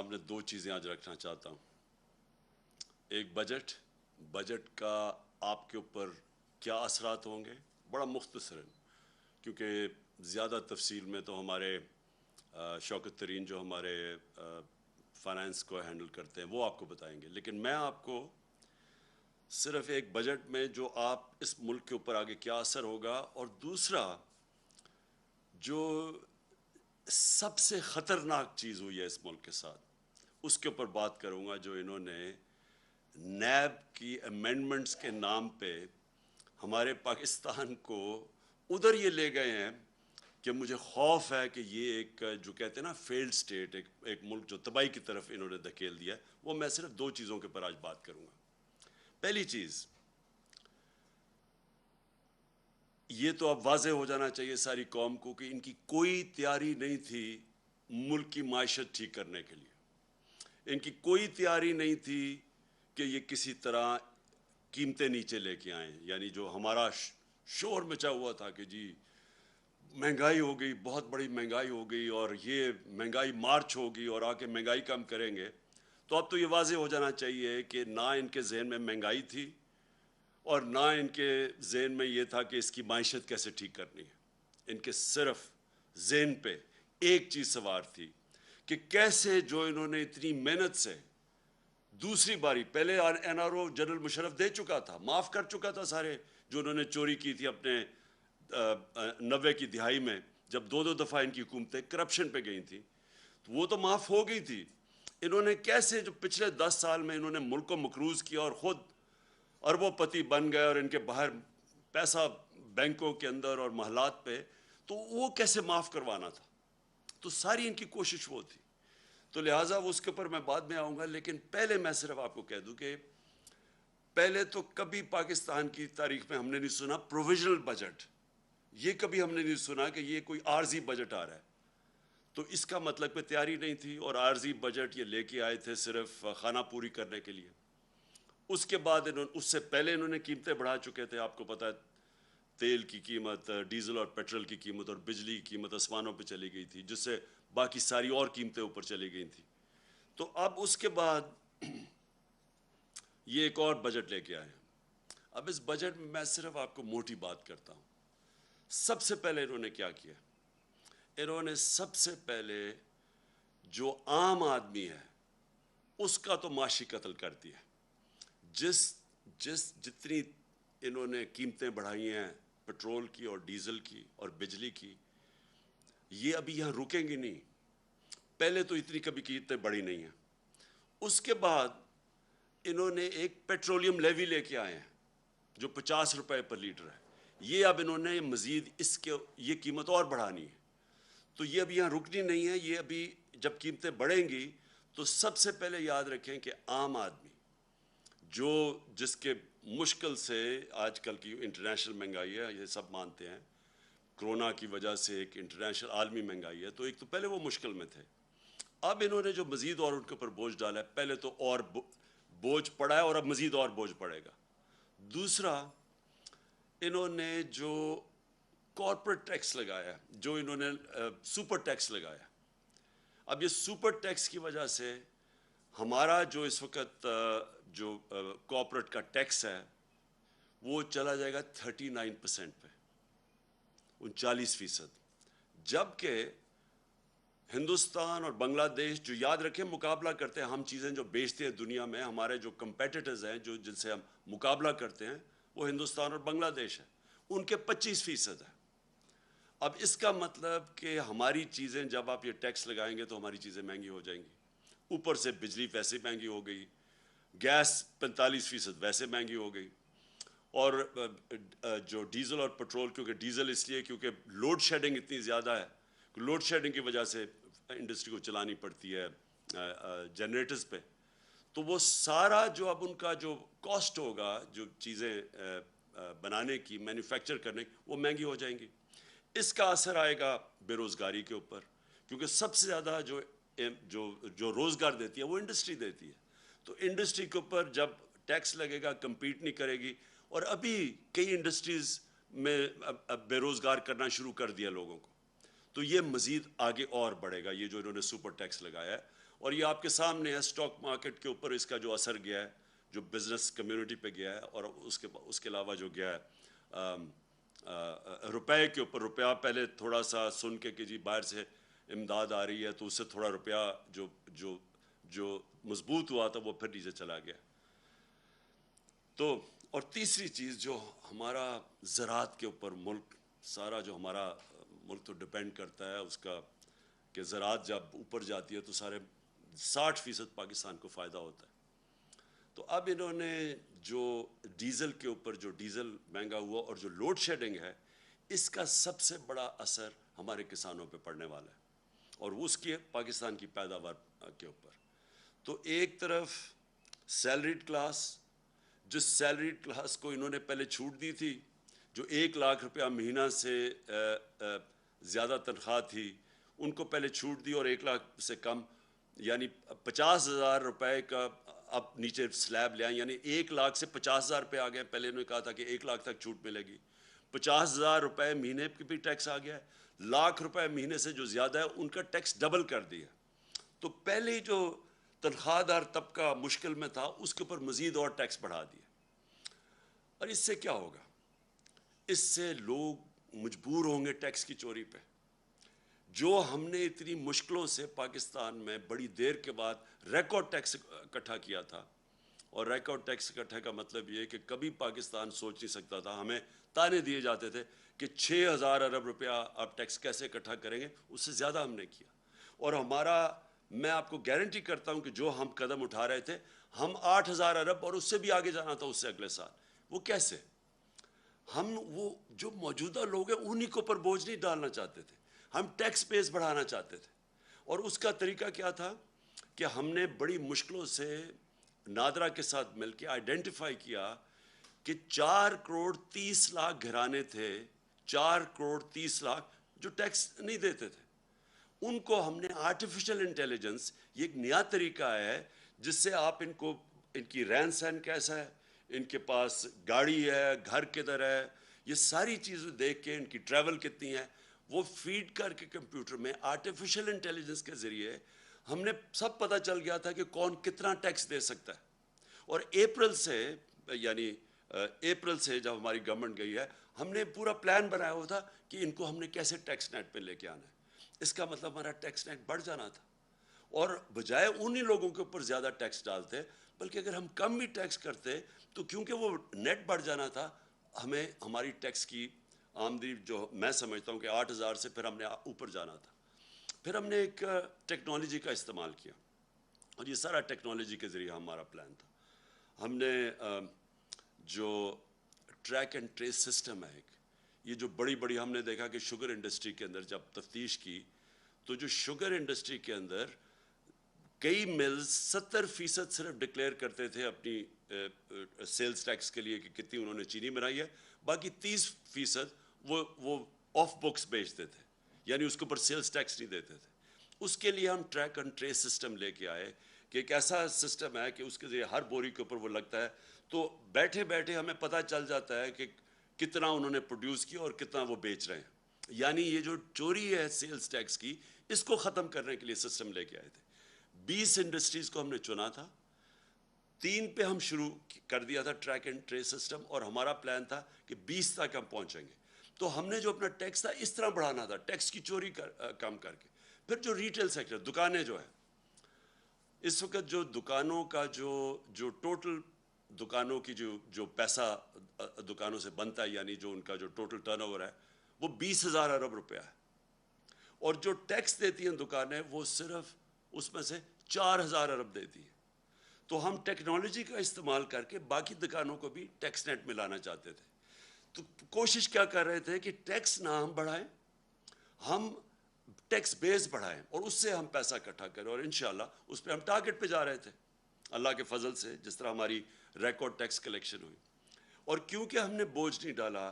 میں دو چیزیں آج رکھنا چاہتا ہوں. ایک بجٹ کا آپ کے اوپر کیا اثرات ہوں گے، بڑا مختصر ہے کیونکہ زیادہ تفصیل میں تو ہمارے شوکت ترین جو ہمارے فائنانس کو ہینڈل کرتے ہیں وہ آپ کو بتائیں گے. لیکن میں آپ کو صرف ایک بجٹ میں جو آپ اس ملک کے اوپر آگے کیا اثر ہوگا، اور دوسرا جو سب سے خطرناک چیز ہوئی ہے اس ملک کے ساتھ اس کے اوپر بات کروں گا. جو انہوں نے نیب کی امینڈمنٹس کے نام پہ ہمارے پاکستان کو ادھر یہ لے گئے ہیں کہ مجھے خوف ہے کہ یہ ایک جو کہتے ہیں نا فیلڈ سٹیٹ، ایک ملک جو تباہی کی طرف انہوں نے دھکیل دیا ہے. وہ میں صرف دو چیزوں کے اوپر آج بات کروں گا. پہلی چیز یہ تو اب واضح ہو جانا چاہیے ساری قوم کو کہ ان کی کوئی تیاری نہیں تھی ملک کی معیشت ٹھیک کرنے کے لیے. ان کی کوئی تیاری نہیں تھی کہ یہ کسی طرح قیمتیں نیچے لے کے آئیں. یعنی جو ہمارا شور مچا ہوا تھا کہ جی مہنگائی ہو گئی، بہت بڑی مہنگائی ہو گئی اور یہ مہنگائی مارچ ہوگی اور آ کے مہنگائی کم کریں گے. تو اب تو یہ واضح ہو جانا چاہیے کہ نہ ان کے ذہن میں مہنگائی تھی اور نہ ان کے ذہن میں یہ تھا کہ اس کی معیشت کیسے ٹھیک کرنی ہے. ان کے صرف ذہن پہ ایک چیز سوار تھی کہ کیسے جو انہوں نے اتنی محنت سے دوسری باری، پہلے N R O general Musharraf دے چکا تھا، معاف کر چکا تھا سارے جو انہوں نے چوری کی تھی اپنے 90 کی دہائی میں جب دو دفعہ ان کی حکومتیں کرپشن پہ گئی تھیں، تو وہ تو معاف ہو گئی تھی. انہوں نے کیسے جو پچھلے 10 سال میں انہوں نے ملک کو مقروض کیا اور خود اربوں پتی بن گئے اور ان کے باہر پیسہ بینکوں کے اندر اور محلات پہ، تو وہ کیسے معاف کروانا تھا. تو ساری ان کی کوشش وہ تھی. تو لہٰذا وہ اس کے اوپر میں بعد میں آؤں گا. لیکن پہلے میں صرف آپ کو کہہ دوں کہ پہلے تو کبھی پاکستان کی تاریخ میں ہم نے نہیں سنا پروویژنل بجٹ. یہ کبھی ہم نے نہیں سنا کہ یہ کوئی عارضی بجٹ آ رہا ہے. تو اس کا مطلب کہ تیاری نہیں تھی اور عارضی بجٹ یہ لے کے آئے تھے صرف خانہ پوری کرنے کے لیے. اس کے بعد اس سے پہلے انہوں نے قیمتیں بڑھا چکے تھے. آپ کو پتہ ہے تیل کی قیمت، ڈیزل اور پیٹرول کی قیمت اور بجلی کی قیمت آسمانوں پہ چلی گئی تھی، جس سے باقی ساری اور قیمتیں اوپر چلی گئی تھیں. تو اب اس کے بعد یہ ایک اور بجٹ لے کے آئے. اب اس بجٹ میں میں صرف آپ کو موٹی بات کرتا ہوں. سب سے پہلے انہوں نے کیا کیا؟ انہوں نے سب سے پہلے جو عام آدمی ہے اس کا تو معاشی قتل کر دیا. جتنی انہوں نے قیمتیں بڑھائی ہیں پیٹرول کی اور ڈیزل کی اور بجلی کی، یہ ابھی یہاں رکیں گی نہیں. پہلے تو اتنی کبھی قیمتیں بڑھی نہیں ہیں. اس کے بعد انہوں نے ایک پیٹرولیم لیوی لے کے آئے ہیں جو 50 روپے پر لیٹر ہے. یہ اب انہوں نے مزید اس کے یہ قیمت اور بڑھانی ہے. تو یہ ابھی یہاں رکنی نہیں ہے. یہ ابھی جب قیمتیں بڑھیں گی تو سب سے پہلے یاد رکھیں کہ عام آدمی جس کے مشکل سے آج کل کی انٹرنیشنل مہنگائی ہے، یہ سب مانتے ہیں کرونا کی وجہ سے ایک انٹرنیشنل عالمی مہنگائی ہے، تو ایک تو پہلے وہ مشکل میں تھے. اب انہوں نے جو مزید اور ان کے اوپر بوجھ ڈالا ہے، پہلے تو اور بوجھ پڑا ہے اور اب مزید اور بوجھ پڑے گا. دوسرا انہوں نے جو کارپوریٹ ٹیکس لگایا، جو انہوں نے سپر ٹیکس لگایا. اب یہ سپر ٹیکس کی وجہ سے ہمارا جو اس وقت جو کارپوریٹ کا ٹیکس ہے وہ چلا جائے گا 39% پہ، 39%. جبکہ ہندوستان اور بنگلہ دیش جو یاد رکھیں مقابلہ کرتے ہیں، ہم چیزیں جو بیچتے ہیں دنیا میں، ہمارے جو کمپیٹیٹرز ہیں جن سے ہم مقابلہ کرتے ہیں وہ ہندوستان اور بنگلہ دیش ہے، ان کے 25% ہے. اب اس کا مطلب کہ ہماری چیزیں جب آپ یہ ٹیکس لگائیں گے تو ہماری چیزیں مہنگی ہو جائیں گی. اوپر سے بجلی ویسے مہنگی ہو گئی، گیس 45% ویسے مہنگی ہو گئی، اور جو ڈیزل اور پیٹرول، کیونکہ ڈیزل اس لیے کیونکہ لوڈ شیڈنگ اتنی زیادہ ہے، لوڈ شیڈنگ کی وجہ سے انڈسٹری کو چلانی پڑتی ہے جنریٹرز پہ، تو وہ سارا جو اب ان کا جو کاسٹ ہوگا جو چیزیں بنانے کی، مینوفیکچر کرنے کی، وہ مہنگی ہو جائیں گی. اس کا اثر آئے گا بے روزگاری کے اوپر، کیونکہ سب سے زیادہ جو روزگار دیتی ہے وہ انڈسٹری دیتی ہے. تو انڈسٹری کے اوپر جب ٹیکس لگے گا کمپیٹ نہیں کرے گی. اور ابھی کئی انڈسٹریز میں بے روزگار کرنا شروع کر دیا لوگوں کو، تو یہ مزید آگے اور بڑھے گا یہ جو انہوں نے سپر ٹیکس لگایا ہے. اور یہ آپ کے سامنے ہے اسٹاک مارکیٹ کے اوپر اس کا جو اثر گیا ہے, جو بزنس کمیونٹی پہ گیا ہے, اور اس کے علاوہ جو گیا ہے روپے کے اوپر. روپیہ پہلے تھوڑا سا سن کے کہ جی باہر سے امداد آ رہی ہے تو اس سے تھوڑا روپیہ جو مضبوط ہوا تھا وہ پھر نیچے چلا گیا. تو اور تیسری چیز جو ہمارا زراعت کے اوپر ملک سارا جو ہمارا ملک تو ڈپینڈ کرتا ہے اس کا, کہ زراعت جب اوپر جاتی ہے تو سارے 60% پاکستان کو فائدہ ہوتا ہے. تو اب انہوں نے جو ڈیزل کے اوپر جو ڈیزل مہنگا ہوا اور جو لوڈ شیڈنگ ہے, اس کا سب سے بڑا اثر ہمارے کسانوں پہ پڑنے والا ہے, اور وہ اس کی پاکستان کی پیداوار کے اوپر. تو ایک طرف سیلریڈ کلاس, جس سیلریڈ کلاس کو انہوں نے پہلے چھوٹ دی تھی, جو 1 لاکھ روپیہ مہینہ سے زیادہ تنخواہ تھی ان کو پہلے چھوٹ دی, اور 1 لاکھ سے کم یعنی 50,000 روپے کا اب نیچے سلیب لے آئیں, یعنی 1 لاکھ سے 50,000 روپے آ گئے. پہلے انہوں نے کہا تھا کہ 1 لاکھ تک چھوٹ ملے گی, 50,000 روپے مہینے پہ بھی ٹیکس آ گیا ہے. 1,00,000 روپے مہینے سے جو زیادہ ہے ان کا ٹیکس ڈبل کر دیا. تو پہلے جو تنخواہ دار طبقہ مشکل میں تھا اس کے اوپر مزید اور ٹیکس بڑھا دیا. اور اس سے کیا ہوگا؟ اس سے لوگ مجبور ہوں گے ٹیکس کی چوری پہ. جو ہم نے اتنی مشکلوں سے پاکستان میں بڑی دیر کے بعد ریکارڈ ٹیکس اکٹھا کیا تھا, اور ریکارڈ ٹیکس اکٹھا کا مطلب یہ کہ کبھی پاکستان سوچ نہیں سکتا تھا. ہمیں تانے دیے جاتے تھے کہ 6,000 ارب روپیہ آپ ٹیکس کیسے اکٹھا کریں گے, اس سے زیادہ ہم نے کیا. اور میں آپ کو گارنٹی کرتا ہوں کہ جو ہم قدم اٹھا رہے تھے, ہم 8,000 ارب اور اس سے بھی آگے جانا تھا اس سے اگلے سال. وہ کیسے؟ ہم وہ جو موجودہ لوگ ہیں انہی کے اوپر بوجھ نہیں ڈالنا چاہتے تھے, ہم ٹیکس بیس بڑھانا چاہتے تھے. اور اس کا طریقہ کیا تھا کہ ہم نے بڑی مشکلوں سے نادرا کے ساتھ مل کے آئیڈینٹیفائی کیا کہ 4,30,00,000 گھرانے تھے, 4,30,00,000 جو ٹیکس نہیں دیتے تھے. ان کو ہم نے آرٹیفیشل انٹیلیجنس, یہ ایک نیا طریقہ ہے جس سے آپ ان کی رہن سہن کیسا ہے, ان کے پاس گاڑی ہے, گھر کدھر ہے, یہ ساری چیزیں دیکھ کے ان کی ٹریول کتنی ہے, وہ فیڈ کر کے کمپیوٹر میں آرٹیفیشل انٹیلیجنس کے ذریعے ہم نے سب پتہ چل گیا تھا کہ کون کتنا ٹیکس دے سکتا ہے. اور اپریل سے جب ہماری گورنمنٹ گئی ہے, ہم نے پورا پلان بنایا ہوا تھا کہ ان کو ہم نے کیسے ٹیکس نیٹ پہ لے کے آنا ہے. اس کا مطلب ہمارا ٹیکس نیٹ بڑھ جانا تھا, اور بجائے انہی لوگوں کے اوپر زیادہ ٹیکس ڈالتے, بلکہ اگر ہم کم بھی ٹیکس کرتے تو کیونکہ وہ نیٹ بڑھ جانا تھا, ہمیں ہماری ٹیکس کی آمدنی جو میں سمجھتا ہوں کہ 8,000 سے پھر ہم نے اوپر جانا تھا. پھر ہم نے ایک ٹیکنالوجی کا استعمال کیا, اور یہ سارا ٹیکنالوجی کے ذریعے ہمارا پلان تھا. ہم نے جو ٹریک اینڈ ٹریس سسٹم ہے, یہ جو بڑی ہم نے دیکھا کہ شوگر انڈسٹری کے اندر جب تفتیش کی تو جو شوگر انڈسٹری کے اندر کئی ملز 70% صرف ڈکلیئر کرتے تھے اپنی سیلز ٹیکس کے لیے کہ کتنی انہوں نے چینی بنائی ہے, باقی 30% وہ آف بکس بیچتے تھے, یعنی اس کے اوپر سیلز ٹیکس نہیں دیتے تھے. اس کے لیے ہم ٹریک اینڈ ٹریس سسٹم لے کے آئے کہ ایک ایسا سسٹم ہے کہ اس کے ذریعے ہر بوری کے اوپر وہ لگتا ہے, تو بیٹھے ہمیں پتہ چل جاتا ہے کہ کتنا انہوں نے پروڈیوس کیا اور کتنا وہ بیچ رہے ہیں. یعنی یہ جو چوری ہے سیلز ٹیکس کی, اس کو ختم کرنے کے لیے سسٹم لے کے آئے تھے. 20 انڈسٹریز کو ہم نے چنا تھا, 3 پہ ہم شروع کر دیا تھا ٹریک اینڈ ٹریس سسٹم, اور ہمارا پلان تھا کہ 20 تک ہم پہنچیں گے. تو ہم نے جو اپنا ٹیکس تھا اس طرح بڑھانا تھا, ٹیکس کی چوری کم کر کے. پھر جو ریٹیل سیکٹر, دکانیں جو ہیں, اس وقت جو دکانوں کا جو ٹوٹل دکانوں کی جو پیسہ دکانوں سے بنتا ہے, یعنی جو ان کا جو ٹوٹل ٹرن اوور ہے وہ 20,000 ارب روپیہ ہے, اور جو ٹیکس دیتی ہیں دکانیں وہ صرف اس میں سے 4,000 ارب دیتی ہیں. تو ہم ٹیکنالوجی کا استعمال کر کے باقی دکانوں کو بھی ٹیکس نیٹ میں لانا چاہتے تھے. تو کوشش کیا کر رہے تھے کہ ٹیکس نہ ہم بڑھائیں, ہم ٹیکس بیس بڑھائیں اور اس سے ہم پیسہ اکٹھا کریں, اور انشاءاللہ اس پہ ہم ٹارگٹ پہ جا رہے تھے اللہ کے فضل سے, جس طرح ہماری ریکارڈ ٹیکس کلیکشن ہوئی. اور کیونکہ ہم نے بوجھ نہیں ڈالا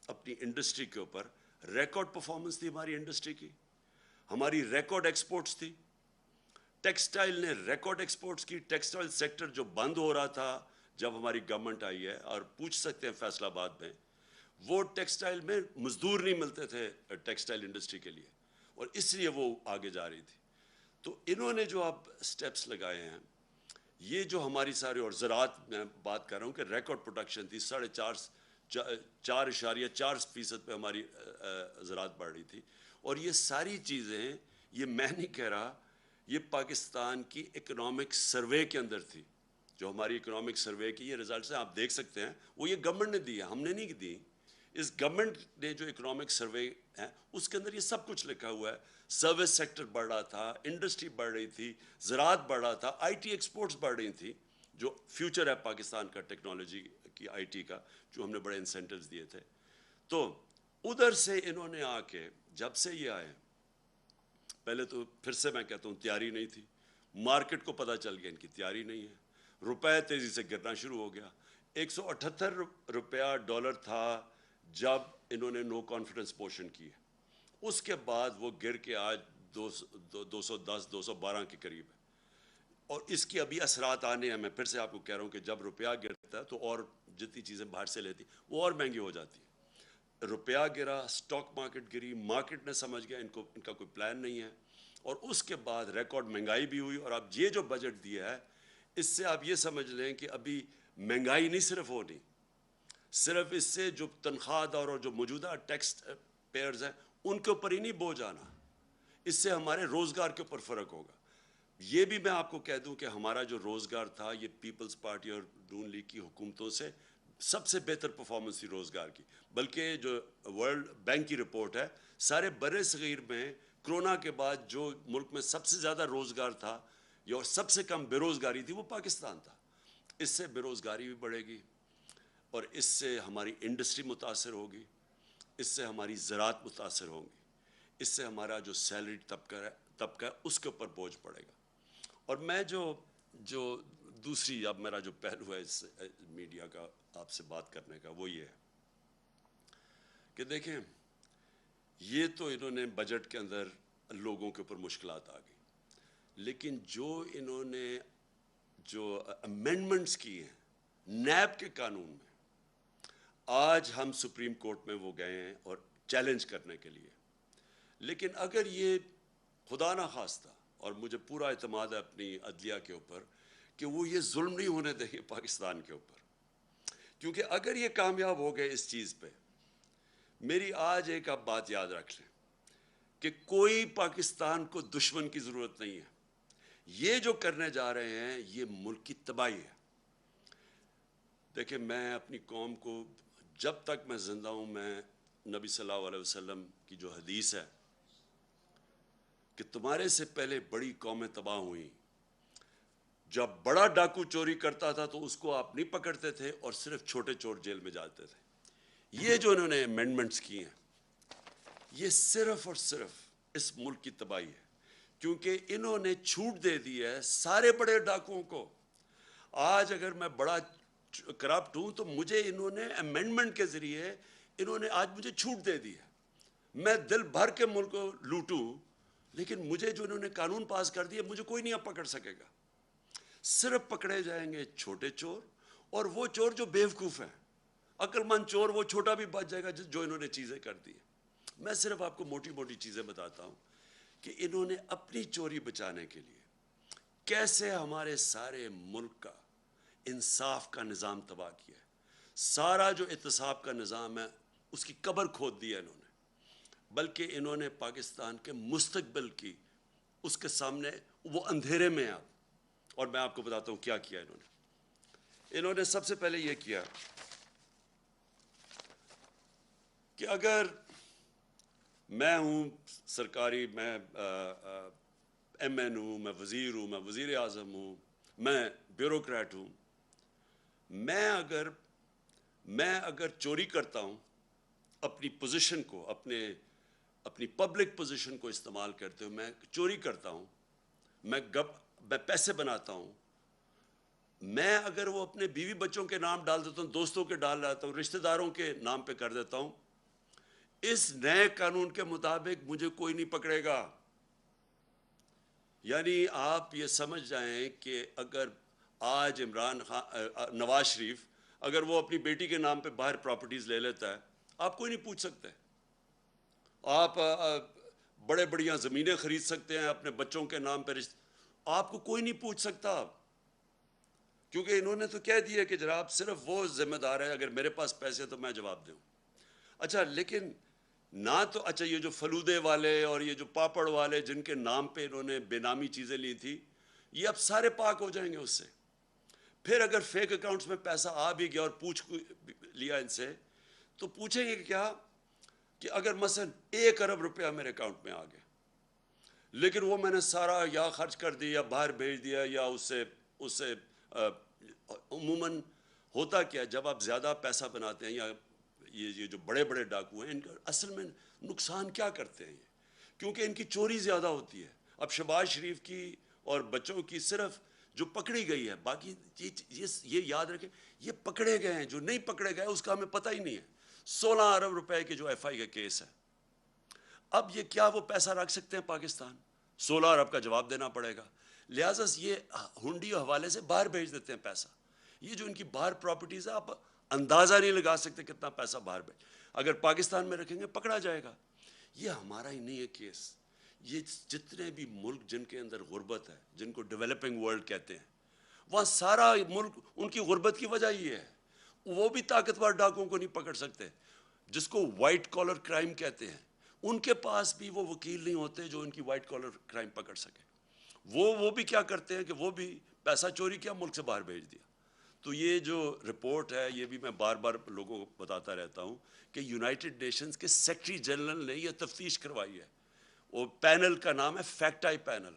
اپنی انڈسٹری کے اوپر, ریکارڈ پرفارمنس تھی ہماری انڈسٹری کی, ہماری ریکارڈ ایکسپورٹس تھی. ٹیکسٹائل نے ریکارڈ ایکسپورٹس کی. ٹیکسٹائل سیکٹر جو بند ہو رہا تھا جب ہماری گورنمنٹ آئی ہے, اور پوچھ سکتے ہیں فیصل آباد میں, وہ ٹیکسٹائل میں مزدور نہیں ملتے تھے ٹیکسٹائل انڈسٹری کے لیے, اور اس لیے وہ آگے جا رہی تھی. تو انہوں نے جو اب سٹیپس لگائے ہیں، یہ جو ہماری ساری، اور زراعت میں بات کر رہا ہوں کہ ریکارڈ پروڈکشن تھی، 4.4% پہ ہماری زراعت بڑھ رہی تھی. اور یہ ساری چیزیں، یہ میں نہیں کہہ رہا، یہ پاکستان کی اکنامک سروے کے اندر تھی. جو ہماری اکنامک سروے کی یہ رزلٹس ہیں، آپ دیکھ سکتے ہیں، وہ یہ گورنمنٹ نے دی ہے، ہم نے نہیں دی. اس گورنمنٹ نے جو اکنامک سروے ہے اس کے اندر یہ سب کچھ لکھا ہوا ہے. سروس سیکٹر بڑھ رہا تھا، انڈسٹری بڑھ رہی تھی، زراعت بڑھ رہا تھا، آئی ٹی ایکسپورٹس بڑھ رہی تھیں، جو فیوچر ہے پاکستان کا ٹیکنالوجی کی، آئی ٹی کا، جو ہم نے بڑے انسینٹیوز دیے تھے. تو ادھر سے انہوں نے آ کے، جب سے یہ آئے، پہلے تو پھر سے میں کہتا ہوں تیاری نہیں تھی. مارکیٹ کو پتہ چل گیا ان کی تیاری نہیں ہے. روپے تیزی سے گرنا شروع ہو گیا. 178 روپیہ ڈالر تھا جب انہوں نے نو کانفیڈنس موشن کی ہے. اس کے بعد وہ گر کے آج 210 212 کے قریب ہے. اور اس کی ابھی اثرات آنے ہیں. میں پھر سے آپ کو کہہ رہا ہوں کہ جب روپیہ گرتا ہے تو اور جتنی چیزیں باہر سے لیتی وہ اور مہنگی ہو جاتی ہے. روپیہ گرا، سٹاک مارکیٹ گری، مارکیٹ نے سمجھ گیا ان کا کوئی پلان نہیں ہے. اور اس کے بعد ریکارڈ مہنگائی بھی ہوئی. اور اب یہ جو بجٹ دیا ہے، اس سے آپ یہ سمجھ لیں کہ ابھی مہنگائی نہیں صرف ہونی، صرف اس سے جو تنخواہ دار اور جو موجودہ ٹیکس پیئرز ہیں ان کے اوپر ہی نہیں بوجھ آنا، اس سے ہمارے روزگار کے اوپر فرق ہوگا. یہ بھی میں آپ کو کہہ دوں کہ ہمارا جو روزگار تھا، یہ پیپلز پارٹی اور نون لیگ کی حکومتوں سے سب سے بہتر پرفارمنس تھی روزگار کی. بلکہ جو ورلڈ بینک کی رپورٹ ہے، سارے بر صغیر میں کرونا کے بعد جو ملک میں سب سے زیادہ روزگار تھا یا سب سے کم بے روزگاری تھی، وہ پاکستان تھا. اس سے بے روزگاری بھی بڑھے گی، اور اس سے ہماری انڈسٹری متاثر ہوگی، اس سے ہماری زراعت متاثر ہوگی، اس سے ہمارا جو سیلری طبقہ ہے اس کے اوپر بوجھ پڑے گا. اور میں جو دوسری، اب میرا جو پہلو ہے اس میڈیا کا آپ سے بات کرنے کا، وہ یہ ہے کہ دیکھیں، یہ تو انہوں نے بجٹ کے اندر لوگوں کے اوپر مشکلات آ گئی، لیکن جو انہوں نے جو امینڈمنٹس کی ہیں نیب کے قانون میں، آج ہم سپریم کورٹ میں وہ گئے ہیں اور چیلنج کرنے کے لیے. لیکن اگر یہ خدا نہ خواستہ، اور مجھے پورا اعتماد ہے اپنی عدلیہ کے اوپر کہ وہ یہ ظلم نہیں ہونے دیں گے پاکستان کے اوپر، کیونکہ اگر یہ کامیاب ہو گئے اس چیز پہ، میری آج ایک آپ بات یاد رکھ لیں کہ کوئی پاکستان کو دشمن کی ضرورت نہیں ہے. یہ جو کرنے جا رہے ہیں یہ ملک کی تباہی ہے. دیکھیں، میں اپنی قوم کو، جب تک میں زندہ ہوں، میں نبی صلی اللہ علیہ وسلم کی جو حدیث ہے کہ تمہارے سے پہلے بڑی قومیں تباہ ہوئیں، جب بڑا ڈاکو چوری کرتا تھا تو اس کو آپ نہیں پکڑتے تھے اور صرف چھوٹے چور جیل میں جاتے تھے. یہ جو انہوں نے امینڈمنٹس کی ہیں، یہ صرف اور صرف اس ملک کی تباہی ہے، کیونکہ انہوں نے چھوٹ دے دی ہے سارے بڑے ڈاکوؤں کو. آج اگر میں بڑا کرپٹ ہوں تو مجھے انہوں نے امینڈمنٹ کے ذریعے انہوں نے آج مجھے چھوٹ دے دی ہے. میں دل بھر کے ملک کو لوٹوں، لیکن مجھے جو انہوں نے قانون پاس کر دیا، مجھے کوئی نہیں اب پکڑ سکے گا. صرف پکڑے جائیں گے چھوٹے چور، اور وہ چور جو بیوقوف ہیں. عقل مند چور وہ چھوٹا بھی بچ جائے گا جو انہوں نے چیزیں کر دی. میں صرف آپ کو موٹی موٹی چیزیں بتاتا ہوں کہ انہوں نے اپنی چوری بچانے کے لیے کیسے ہمارے سارے ملک کا انصاف کا نظام تباہ کیا ہے. سارا جو احتساب کا نظام ہے اس کی قبر کھود دی ہے انہوں نے. بلکہ انہوں نے پاکستان کے مستقبل کی، اس کے سامنے وہ اندھیرے میں آپ. اور میں آپ کو بتاتا ہوں کیا کیا انہوں نے سب سے پہلے یہ کیا کہ اگر میں ہوں سرکاری، میں ایم این ہوں، میں وزیر ہوں، میں وزیر اعظم ہوں، میں بیوروکریٹ ہوں، میں اگر چوری کرتا ہوں، اپنی پوزیشن کو، اپنی پبلک پوزیشن کو استعمال کرتے ہوئے میں چوری کرتا ہوں، میں پیسے بناتا ہوں، میں اگر وہ اپنے بیوی بچوں کے نام ڈال دیتا ہوں، دوستوں کے ڈال دیتا ہوں، رشتہ داروں کے نام پہ کر دیتا ہوں، اس نئے قانون کے مطابق مجھے کوئی نہیں پکڑے گا. یعنی آپ یہ سمجھ جائیں کہ اگر آج نواز شریف اگر وہ اپنی بیٹی کے نام پہ باہر پراپرٹیز لے لیتا ہے، آپ کوئی نہیں پوچھ سکتے. آپ بڑے بڑیاں زمینیں خرید سکتے ہیں اپنے بچوں کے نام پہ آپ کو کوئی نہیں پوچھ سکتا، کیونکہ انہوں نے تو کہہ دیا کہ جناب صرف وہ ذمہ دار ہے، اگر میرے پاس پیسے تو میں جواب دوں۔ اچھا لیکن نہ تو اچھا یہ جو فلودے والے اور یہ جو پاپڑ والے جن کے نام پہ انہوں نے بے نامی چیزیں لی تھی، یہ اب سارے پاک ہو جائیں گے اس سے۔ پھر اگر فیک اکاؤنٹس میں پیسہ آ بھی گیا اور پوچھ لیا ان سے، تو پوچھیں گے کیا کہ اگر مثلا 1 ارب روپیہ میرے اکاؤنٹ میں آ گیا، لیکن وہ میں نے سارا یا خرچ کر دیا یا باہر بھیج دیا یا اس سے عموماً ہوتا کیا جب آپ زیادہ پیسہ بناتے ہیں، یا یہ جو بڑے بڑے ڈاکو ہیں ان کا اصل میں نقصان کیا کرتے ہیں یہ، کیونکہ ان کی چوری زیادہ ہوتی ہے۔ اب شہباز شریف کی اور بچوں کی صرف جو پکڑی گئی ہے، باقی یہ یاد رکھیں یہ پکڑے گئے ہیں، جو نہیں پکڑے گئے اس کا ہمیں پتہ ہی نہیں ہے۔ 16 ارب روپے کے جو ایف آئی کا کیس ہے، اب یہ کیا وہ پیسہ رکھ سکتے ہیں پاکستان؟ 16 ارب کا جواب دینا پڑے گا، لہٰذا یہ ہنڈی حوالے سے باہر بھیج دیتے ہیں پیسہ۔ یہ جو ان کی باہر پراپرٹیز ہے، آپ اندازہ نہیں لگا سکتے کتنا پیسہ باہر بھیج، اگر پاکستان میں رکھیں گے پکڑا جائے گا۔ یہ ہمارا ہی نہیں ہے کیس، یہ جتنے بھی ملک جن کے اندر غربت ہے، جن کو ڈیولپنگ ورلڈ کہتے ہیں، وہاں سارا ملک ان کی غربت کی وجہ یہ ہے، وہ بھی طاقتور ڈاکوں کو نہیں پکڑ سکتے، جس کو وائٹ کالر کرائم کہتے ہیں، ان کے پاس بھی وہ وکیل نہیں ہوتے جو ان کی وائٹ کالر کرائم پکڑ سکے۔ وہ بھی کیا کرتے ہیں کہ وہ بھی پیسہ چوری کیا، ملک سے باہر بھیج دیا۔ تو یہ جو رپورٹ ہے، یہ بھی میں بار بار لوگوں کو بتاتا رہتا ہوں کہ یونائٹڈ نیشنز کے سیکرٹری جنرل نے یہ تفتیش کروائی ہے، وہ پینل کا نام ہے فیکٹ آئی پینل۔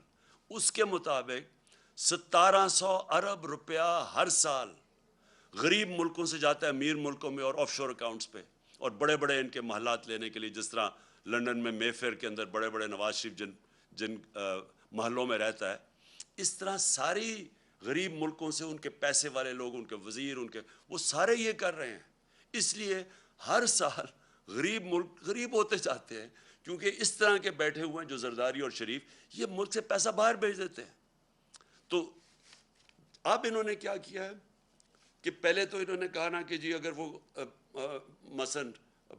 اس کے مطابق 1700 ارب روپیہ ہر سال غریب ملکوں سے جاتا ہے امیر ملکوں میں اور آف شور اکاؤنٹس پہ، اور بڑے بڑے ان کے محلات لینے کے لیے، جس طرح لنڈن میں مے فیئر کے اندر بڑے بڑے نواز شریف جن محلوں میں رہتا ہے، اس طرح ساری غریب ملکوں سے ان کے پیسے والے لوگ، ان کے وزیر، وہ سارے یہ کر رہے ہیں۔ اس لیے ہر سال غریب ملک غریب ہوتے جاتے ہیں، کیونکہ اس طرح کے بیٹھے ہوئے ہیں جو زرداری اور شریف، یہ ملک سے پیسہ باہر بھیج دیتے ہیں۔ تو اب انہوں نے کیا کیا ہے کہ پہلے تو انہوں نے کہا نا کہ جی اگر وہ مثلا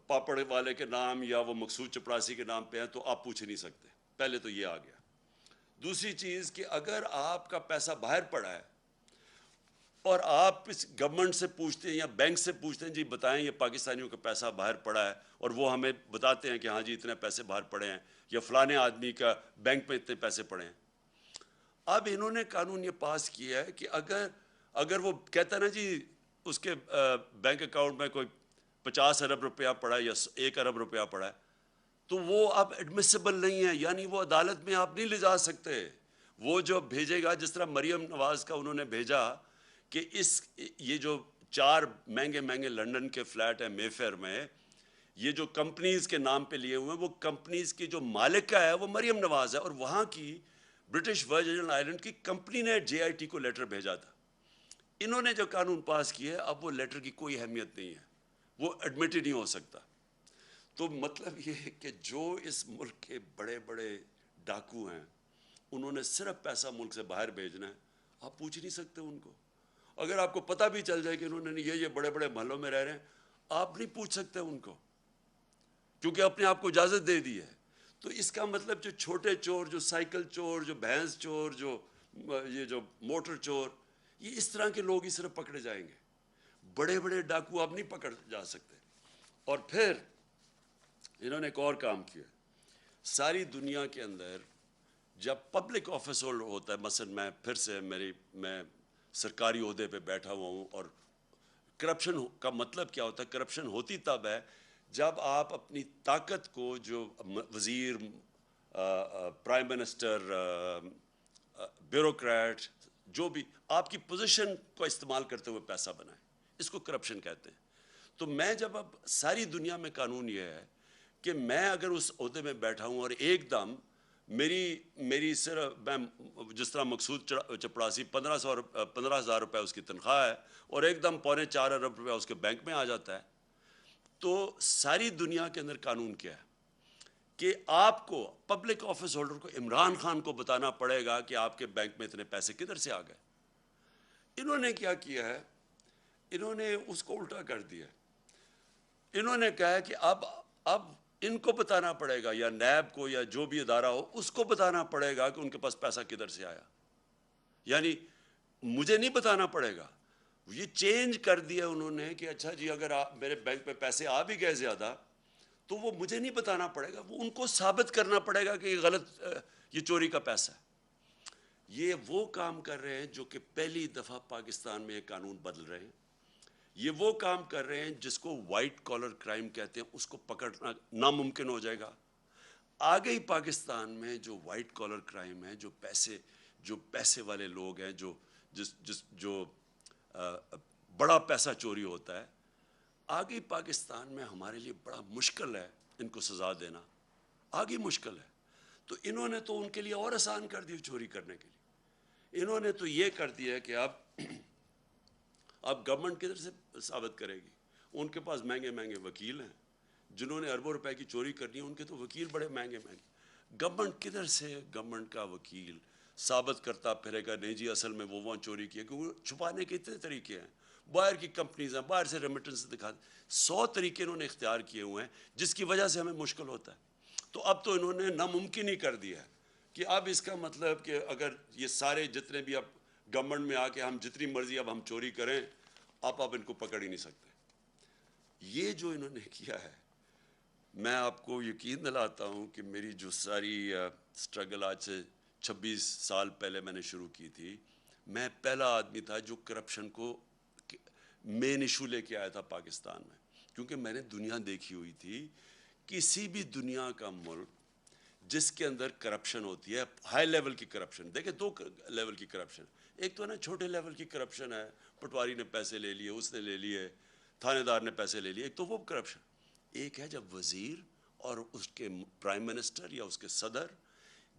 پاپڑ والے کے نام یا وہ مقصود چپڑاسی کے نام پہ ہیں تو آپ پوچھ نہیں سکتے، پہلے تو یہ آ گیا۔ دوسری چیز کہ اگر آپ کا پیسہ باہر پڑا ہے اور آپ اس گورنمنٹ سے پوچھتے ہیں یا بینک سے پوچھتے ہیں جی بتائیں یہ پاکستانیوں کا پیسہ باہر پڑا ہے، اور وہ ہمیں بتاتے ہیں کہ ہاں جی اتنے پیسے باہر پڑے ہیں، یا فلانے آدمی کا بینک میں اتنے پیسے پڑے ہیں۔ اب انہوں نے قانون یہ پاس کیا ہے کہ اگر وہ کہتا ہے نا جی اس کے بینک اکاؤنٹ میں کوئی 50 ارب روپیہ پڑا ہے یا 1 ارب روپیہ پڑا ہے، تو وہ اب ایڈمیسیبل نہیں ہے، یعنی وہ عدالت میں آپ نہیں لے جا سکتے۔ وہ جو بھیجے گا، جس طرح مریم نواز کا انہوں نے بھیجا کہ یہ جو 4 مہنگے مہنگے لنڈن کے فلیٹ ہیں مے فیئر میں، یہ جو کمپنیز کے نام پہ لیے ہوئے ہیں، وہ کمپنیز کی جو مالکہ ہے وہ مریم نواز ہے، اور وہاں کی برٹش ورجن آئلینڈ کی کمپنی نے جے آئی ٹی کو لیٹر بھیجا تھا۔ انہوں نے جو قانون پاس کیے، اب وہ لیٹر کی کوئی اہمیت نہیں ہے، وہ ایڈمٹ ہی نہیں ہو سکتا۔ تو مطلب یہ ہے کہ جو اس ملک کے بڑے بڑے ڈاکو ہیں، انہوں نے صرف پیسہ ملک سے باہر بھیجنا ہے، آپ پوچھ نہیں سکتے ان کو۔ اگر آپ کو پتہ بھی چل جائے کہ انہوں نے یہ بڑے بڑے محلوں میں رہ رہے ہیں، آپ نہیں پوچھ سکتے ان کو، کیونکہ اپنے آپ کو اجازت دے دی ہے۔ تو اس کا مطلب جو چھوٹے چور، جو سائیکل چور، جو بھینس چور، یہ جو موٹر چور، یہ اس طرح کے لوگ ہی صرف پکڑے جائیں گے، بڑے بڑے ڈاکو آپ نہیں پکڑ جا سکتے۔ اور پھر انہوں نے ایک اور کام کیا، ساری دنیا کے اندر جب پبلک آفس ہولڈر ہوتا ہے، مثلا میں سرکاری عہدے پہ بیٹھا ہوا ہوں، اور کرپشن کا مطلب کیا ہوتا ہے؟ کرپشن ہوتی تب ہے جب آپ اپنی طاقت کو، جو وزیر، پرائم منسٹر، بیوروکریٹ، جو بھی آپ کی پوزیشن کو استعمال کرتے ہوئے پیسہ بنائیں، اس کو کرپشن کہتے ہیں۔ تو میں جب اب ساری دنیا میں قانون یہ ہے کہ میں اگر اس عہدے میں بیٹھا ہوں اور ایک دم میری صرف میں جس طرح مقصود چپڑاسی 15,000 روپے اس کی تنخواہ ہے، اور ایک دم 3.25 ارب روپے اس کے بینک میں آ جاتا ہے، تو ساری دنیا کے اندر قانون کیا ہے کہ آپ کو پبلک آفس ہولڈر کو عمران خان کو بتانا پڑے گا کہ آپ کے بینک میں اتنے پیسے کدھر سے آ گئے۔ انہوں نے کیا کیا ہے؟ انہوں نے اس کو الٹا کر دیا۔ انہوں نے کہا کہ اب ان کو بتانا پڑے گا, یا نیب کو یا جو بھی ادارہ ہو اس کو بتانا پڑے گا کہ ان کے پاس پیسہ کدھر سے آیا. یعنی مجھے نہیں بتانا پڑے گا, یہ چینج کر دیا انہوں نے کہ اچھا جی اگر میرے بینک پہ پیسے آ بھی گئے زیادہ تو وہ مجھے نہیں بتانا پڑے گا, وہ ان کو ثابت کرنا پڑے گا کہ یہ غلط, یہ چوری کا پیسہ ہے. یہ وہ کام کر رہے ہیں جو کہ پہلی دفعہ پاکستان میں یہ قانون بدل رہے ہیں. یہ وہ کام کر رہے ہیں جس کو وائٹ کالر کرائم کہتے ہیں, اس کو پکڑنا ناممکن ہو جائے گا. آگے ہی پاکستان میں جو وائٹ کالر کرائم ہے, جو پیسے والے لوگ ہیں, جو بڑا پیسہ چوری ہوتا ہے, آگے پاکستان میں ہمارے لیے بڑا مشکل ہے ان کو سزا دینا, آگے مشکل ہے. تو انہوں نے تو ان کے لیے اور آسان کر دیا چوری کرنے کے لیے. انہوں نے تو یہ کر دیا کہ اب گورنمنٹ کدھر سے ثابت کرے گی. ان کے پاس مہنگے مہنگے وکیل ہیں, جنہوں نے اربوں روپے کی چوری کرنی ہے ان کے تو وکیل بڑے مہنگے مہنگے. گورنمنٹ کدھر سے, گورنمنٹ کا وکیل ثابت کرتا پھرے گا نہیں جی اصل میں وہ وہاں چوری کی ہے, کیونکہ چھپانے کے اتنے طریقے ہیں. باہر کی کمپنیز ہیں, باہر سے ریمیٹنس دکھاتے, 100 طریقے انہوں نے اختیار کیے ہوئے ہیں جس کی وجہ سے ہمیں مشکل ہوتا ہے. تو اب تو انہوں نے ناممکن ہی کر دیا ہے کہ اب اس کا مطلب کہ اگر یہ سارے جتنے بھی اب گورنمنٹ میں آ کے ہم جتنی مرضی اب ہم چوری کریں, آپ ان کو پکڑ ہی نہیں سکتے. یہ جو انہوں نے کیا ہے, میں آپ کو یقین دلاتا ہوں کہ میری جو ساری سٹرگل آج سے 26 سال پہلے میں نے شروع کی تھی, میں پہلا آدمی تھا جو کرپشن کو مین ایشو لے کے آیا تھا پاکستان میں. کیونکہ میں نے دنیا دیکھی ہوئی تھی, کسی بھی دنیا کا ملک جس کے اندر کرپشن ہوتی ہے, ہائی لیول کی کرپشن, دیکھیں 2 لیول کی کرپشن, ایک تو نا چھوٹے لیول کی کرپشن ہے, پٹواری نے پیسے لے لیے, اس نے لے لیے, تھانے دار نے پیسے لے لیے, ایک تو وہ کرپشن. ایک ہے جب وزیر اور اس کے پرائم منسٹر یا اس کے صدر,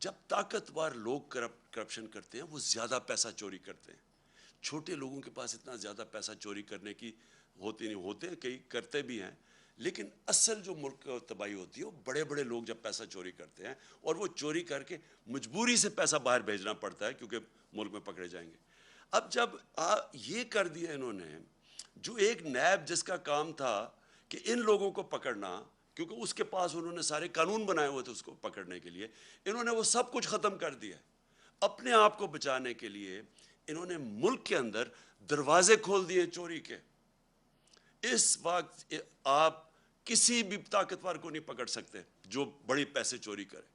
جب طاقتور لوگ کرپشن کرتے ہیں وہ زیادہ پیسہ چوری کرتے ہیں. چھوٹے لوگوں کے پاس اتنا زیادہ پیسہ چوری کرنے کی ہوتی نہیں, ہوتے کئی کرتے بھی ہیں, لیکن اصل جو ملک کو تباہی ہوتی ہے وہ بڑے بڑے لوگ جب پیسہ چوری کرتے ہیں, اور وہ چوری کر کے مجبوری سے پیسہ باہر بھیجنا پڑتا ہے کیونکہ ملک میں پکڑے جائیں گے. اب جب یہ کر دیا انہوں نے, جو ایک نیب جس کا کام تھا کہ ان لوگوں کو پکڑنا, کیونکہ اس کے پاس انہوں نے سارے قانون بنائے ہوئے تھے اس کو پکڑنے کے لیے, انہوں نے وہ سب کچھ ختم کر دیا. اپنے آپ کو بچانے کے لیے انہوں نے ملک کے اندر دروازے کھول دیے چوری کے. اس وقت آپ کسی بھی طاقتور کو نہیں پکڑ سکتے جو بڑی پیسے چوری کرے.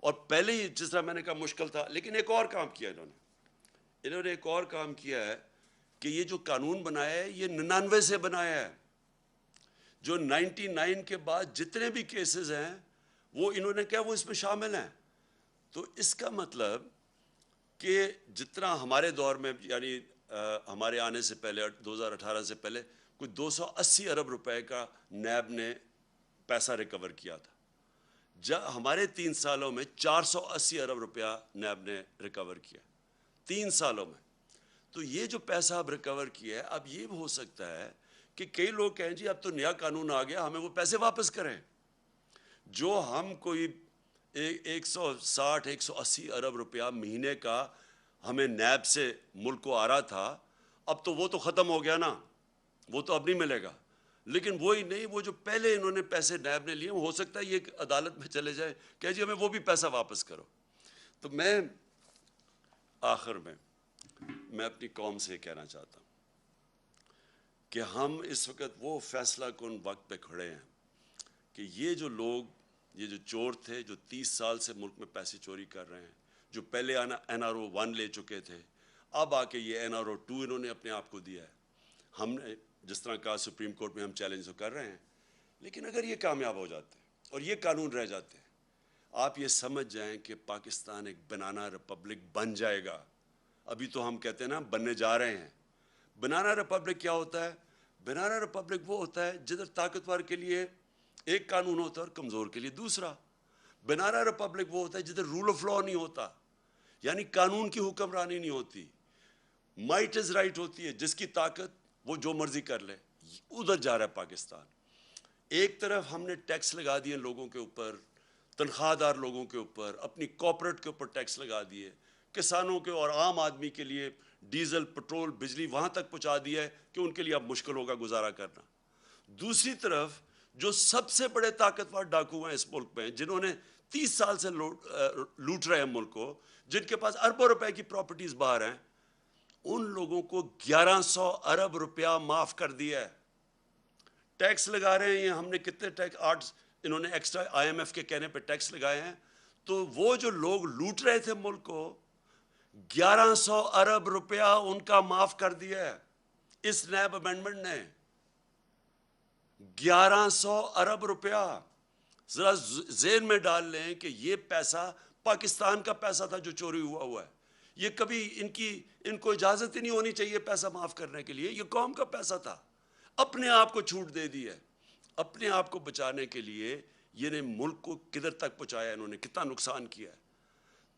اور پہلے ہی جس طرح میں نے کہا مشکل تھا, لیکن ایک اور کام کیا انہوں نے ایک اور کام کیا ہے کہ یہ جو قانون بنایا ہے یہ 99 سے بنایا ہے. جو 99 کے بعد جتنے بھی کیسز ہیں وہ انہوں نے کیا وہ اس میں شامل ہیں. تو اس کا مطلب کہ جتنا ہمارے دور میں, یعنی ہمارے آنے سے پہلے 2018 سے پہلے کوئی 280 ارب روپے کا نیب نے پیسہ ریکور کیا تھا, جب ہمارے 3 سالوں میں 480 ارب روپیہ نیب نے ریکور کیا 3 سالوں میں. تو یہ جو پیسہ اب ریکور کیا ہے, اب یہ ہو سکتا ہے کہ کئی لوگ کہیں جی اب تو نیا قانون آ گیا, ہمیں وہ پیسے واپس کریں. جو ہم کوئی 160-180 ارب روپیہ مہینے کا ہمیں نیب سے ملک کو آ رہا تھا, اب تو وہ تو ختم ہو گیا نا, وہ تو اب نہیں ملے گا. لیکن وہی نہیں, وہ جو پہلے انہوں نے پیسے نیب نے لیے, ہو سکتا ہے یہ عدالت میں چلے جائے کہ جی ہمیں وہ بھی پیسہ واپس کرو. تو میں آخر میں اپنی قوم سے کہنا چاہتا ہوں کہ ہم اس وقت وہ فیصلہ کن وقت پہ کھڑے ہیں کہ یہ جو لوگ, یہ جو چور تھے جو 30 سال سے ملک میں پیسے چوری کر رہے ہیں, جو پہلے NRO 1 لے چکے تھے, اب آ کے یہ NRO 2 انہوں نے اپنے آپ کو دیا ہے. ہم نے جس طرح کہا سپریم کورٹ میں ہم چیلنج تو کر رہے ہیں, لیکن اگر یہ کامیاب ہو جاتے ہیں اور یہ قانون رہ جاتے ہیں, آپ یہ سمجھ جائیں کہ پاکستان ایک بنانا ریپبلک بن جائے گا. ابھی تو ہم کہتے ہیں نا بننے جا رہے ہیں. بنانا ریپبلک کیا ہوتا ہے؟ بنانا ریپبلک وہ ہوتا ہے جدھر طاقتور کے لیے ایک قانون ہوتا ہے اور کمزور کے لیے دوسرا. بنانا ریپبلک وہ ہوتا ہے جدھر رول آف لا نہیں ہوتا, یعنی قانون کی حکمرانی نہیں ہوتی, مائٹ از رائٹ ہوتی ہے, جس کی طاقت وہ جو مرضی کر لے. ادھر جا رہا ہے پاکستان. ایک طرف ہم نے ٹیکس لگا دیے لوگوں کے اوپر, تنخواہ دار لوگوں کے اوپر, اپنی کارپوریٹ کے اوپر ٹیکس لگا دیے, کسانوں کے اور عام آدمی کے لیے ڈیزل, پٹرول, بجلی وہاں تک پہنچا دیا ہے کہ ان کے لیے اب مشکل ہوگا گزارا کرنا. دوسری طرف جو سب سے بڑے طاقتور ڈاکو ہیں اس ملک میں، جنہوں نے 30 سال سے لوٹ رہے ہیں ملک کو، جن کے پاس اربوں روپے کی پراپرٹیز باہر ہیں، ان لوگوں کو 1100 ارب روپیہ معاف کر دیا ہے. ٹیکس لگا رہے ہیں، ہم نے کتنے ٹیکس انہوں نے ایکسٹرا آئی ایم ایف کے کہنے پہ ٹیکس لگائے ہیں. تو وہ جو لوگ لوٹ رہے تھے ملک کو، 1100 ارب روپیہ ان کا معاف کر دیا ہے اس نیب امینڈمنٹ نے. 1100 ارب روپیہ. ذرا ذہن میں ڈال لیں کہ یہ پیسہ پاکستان کا پیسہ تھا جو چوری ہوا ہے. یہ کبھی ان کو اجازت ہی نہیں ہونی چاہیے پیسہ معاف کرنے کے لیے. یہ قوم کا پیسہ تھا. اپنے آپ کو چھوٹ دے دی ہے. اپنے آپ کو بچانے کے لیے یہ نے ملک کو کدھر تک پہنچایا، انہوں نے کتنا نقصان کیا ہے.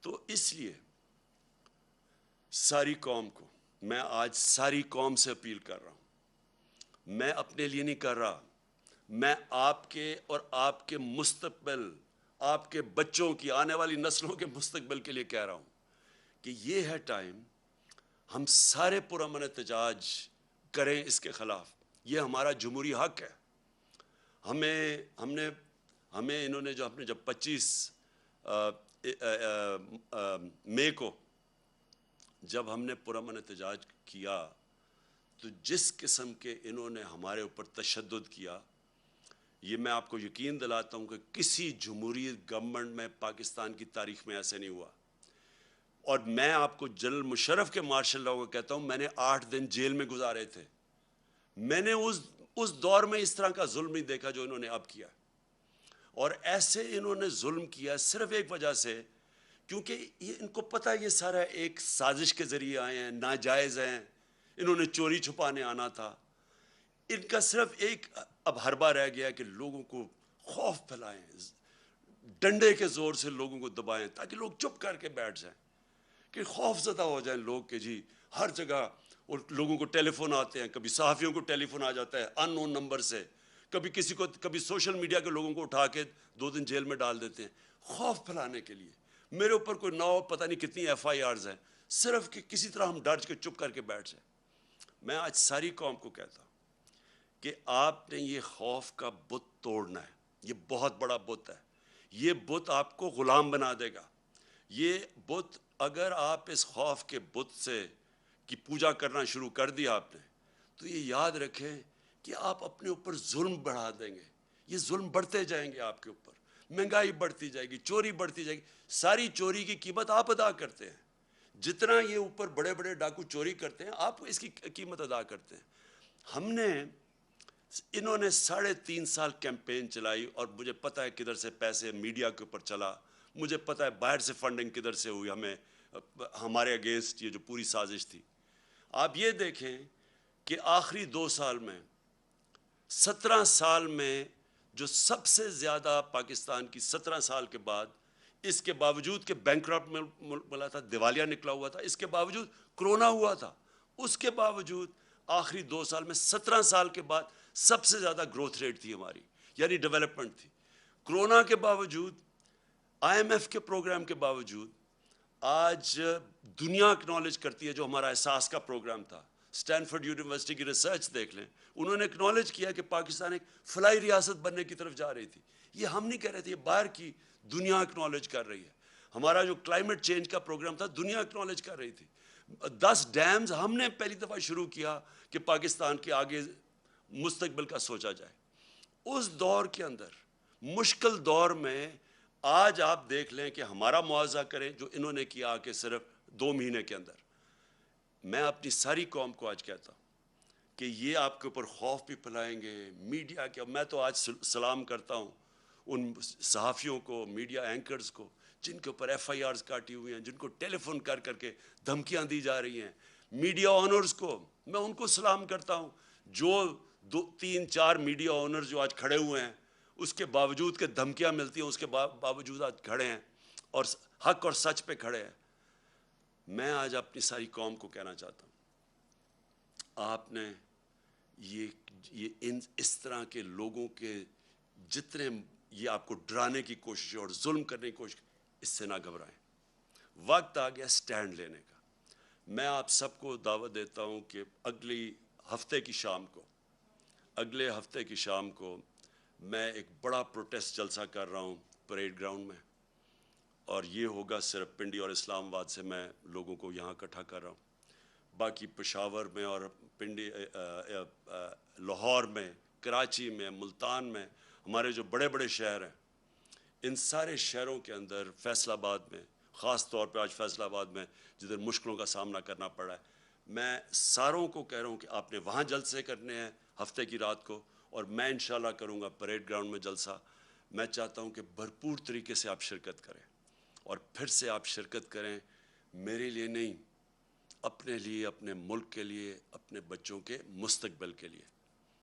تو اس لیے ساری قوم کو میں آج ساری قوم سے اپیل کر رہا ہوں. میں اپنے لیے نہیں کر رہا، میں آپ کے اور آپ کے مستقبل، آپ کے بچوں کی، آنے والی نسلوں کے مستقبل کے لیے کہہ رہا ہوں کہ یہ ہے ٹائم ہم سارے پرامن احتجاج کریں اس کے خلاف. یہ ہمارا جمہوری حق ہے. ہمیں انہوں نے جب 25 مئی کو جب ہم نے پرامن احتجاج کیا، تو جس قسم کے انہوں نے ہمارے اوپر تشدد کیا، یہ میں آپ کو یقین دلاتا ہوں کہ کسی جمہوری گورنمنٹ میں پاکستان کی تاریخ میں ایسے نہیں ہوا. اور میں آپ کو جنرل مشرف کے مارشل لاء کو کہتا ہوں، میں نے 8 دن جیل میں گزارے تھے. میں نے اس دور میں اس طرح کا ظلم نہیں دیکھا جو انہوں نے اب کیا. اور ایسے انہوں نے ظلم کیا صرف ایک وجہ سے، کیونکہ ان کو پتہ یہ سارا ایک سازش کے ذریعے آئے ہیں، ناجائز ہیں، انہوں نے چوری چھپانے آنا تھا. ان کا صرف ایک اب حربہ رہ گیا کہ لوگوں کو خوف پھیلائیں، ڈنڈے کے زور سے لوگوں کو دبائیں تاکہ لوگ چپ کر کے بیٹھ جائیں، کہ خوف زدہ ہو جائیں لوگ کہ جی ہر جگہ. اور لوگوں کو ٹیلی فون آتے ہیں، کبھی صحافیوں کو ٹیلی فون آ جاتا ہے ان نون نمبر سے، کبھی سوشل میڈیا کے لوگوں کو اٹھا کے 2 دن جیل میں ڈال دیتے ہیں خوف پھیلانے کے لیے. میرے اوپر کوئی 9 پتہ نہیں کتنی FIRs ہیں، صرف کہ کسی طرح ہم ڈر کے چپ کر کے بیٹھ جائیں. میں آج ساری قوم کو کہتا ہوں کہ آپ نے یہ خوف کا بت توڑنا ہے. یہ بہت بڑا بت ہے. یہ بت آپ کو غلام بنا دے گا. یہ بت، اگر آپ اس خوف کے بت سے کی پوجا کرنا شروع کر دیا آپ نے، تو یہ یاد رکھیں کہ آپ اپنے اوپر ظلم بڑھا دیں گے. یہ ظلم بڑھتے جائیں گے آپ کے اوپر. مہنگائی بڑھتی جائے گی، چوری بڑھتی جائے گی. ساری چوری کی قیمت آپ ادا کرتے ہیں. جتنا یہ اوپر بڑے بڑے ڈاکو چوری کرتے ہیں، آپ اس کی قیمت ادا کرتے ہیں. انہوں نے 3.5 سال کیمپین چلائی، اور مجھے پتہ ہے کدھر سے پیسے میڈیا کے اوپر چلا، مجھے پتہ ہے باہر سے فنڈنگ کدھر سے ہوئی ہمارے اگینسٹ. یہ جو پوری سازش تھی، آپ یہ دیکھیں کہ آخری 2 سال میں، 17 سال میں جو سب سے زیادہ پاکستان کی 17 سال کے بعد، اس کے باوجود کہ بینکرپٹ ملا تھا، دیوالیہ نکلا ہوا تھا، اس کے باوجود کرونا ہوا تھا، اس کے باوجود آخری 2 سال میں 17 سال کے بعد سب سے زیادہ گروتھ ریٹ تھی ہماری، یعنی ڈیولپمنٹ تھی. کرونا کے باوجود، IMF کے پروگرام کے باوجود، آج دنیا اکنالج کرتی ہے جو ہمارا احساس کا پروگرام تھا. اسٹینفورڈ یونیورسٹی کی ریسرچ دیکھ لیں، انہوں نے اکنالج کیا کہ پاکستان ایک فلائی ریاست بننے کی طرف جا رہی تھی. یہ ہم نہیں کہہ رہے تھے، یہ باہر کی دنیا اکنالج کر رہی ہے. ہمارا جو کلائمیٹ چینج کا پروگرام تھا، دنیا اکنالج کر رہی تھی. 10 ڈیمز ہم نے پہلی دفعہ شروع کیا کہ پاکستان کے آگے مستقبل کا سوچا جائے. اس دور کے اندر، مشکل دور میں، آج آپ دیکھ لیں کہ ہمارا معاوضہ کریں جو انہوں نے کیا کہ صرف 2 مہینے کے اندر. میں اپنی ساری قوم کو آج کہتا ہوں کہ یہ آپ کے اوپر خوف بھی پھیلائیں گے میڈیا کے. میں تو آج سلام کرتا ہوں ان صحافیوں کو، میڈیا اینکرز کو، جن کے اوپر FIRs کاٹی ہوئی ہیں، جن کو ٹیلی فون کر کے دھمکیاں دی جا رہی ہیں. میڈیا آنرز کو میں ان کو سلام کرتا ہوں، جو 2-3-4 میڈیا آنرز جو آج کھڑے ہوئے ہیں، اس کے باوجود کہ دھمکیاں ملتی ہیں، اس کے باوجود آج کھڑے ہیں اور حق اور سچ پہ کھڑے ہیں. میں آج اپنی ساری قوم کو کہنا چاہتا ہوں، آپ نے اس طرح کے لوگوں کے جتنے یہ آپ کو ڈرانے کی کوشش اور ظلم کرنے کی کوشش، اس سے نہ گھبرائیں. وقت آ گیا سٹینڈ لینے کا. میں آپ سب کو دعوت دیتا ہوں کہ اگلے ہفتے کی شام کو میں ایک بڑا پروٹیسٹ جلسہ کر رہا ہوں پریڈ گراؤنڈ میں، اور یہ ہوگا صرف پنڈی اور اسلام آباد سے میں لوگوں کو یہاں اکٹھا کر رہا ہوں۔ باقی پشاور میں اور پنڈی لاہور میں، کراچی میں، ملتان میں، ہمارے جو بڑے بڑے شہر ہیں، ان سارے شہروں کے اندر، فیصل آباد میں خاص طور پہ، آج فیصل آباد میں جدھر مشکلوں کا سامنا کرنا پڑا ہے، میں ساروں کو کہہ رہا ہوں کہ آپ نے وہاں جلسے کرنے ہیں ہفتے کی رات کو، اور میں انشاءاللہ کروں گا پریڈ گراؤنڈ میں جلسہ۔ میں چاہتا ہوں کہ بھرپور طریقے سے آپ شرکت کریں، اور پھر سے آپ شرکت کریں، میرے لیے نہیں، اپنے لیے، اپنے ملک کے لیے، اپنے بچوں کے مستقبل کے لیے۔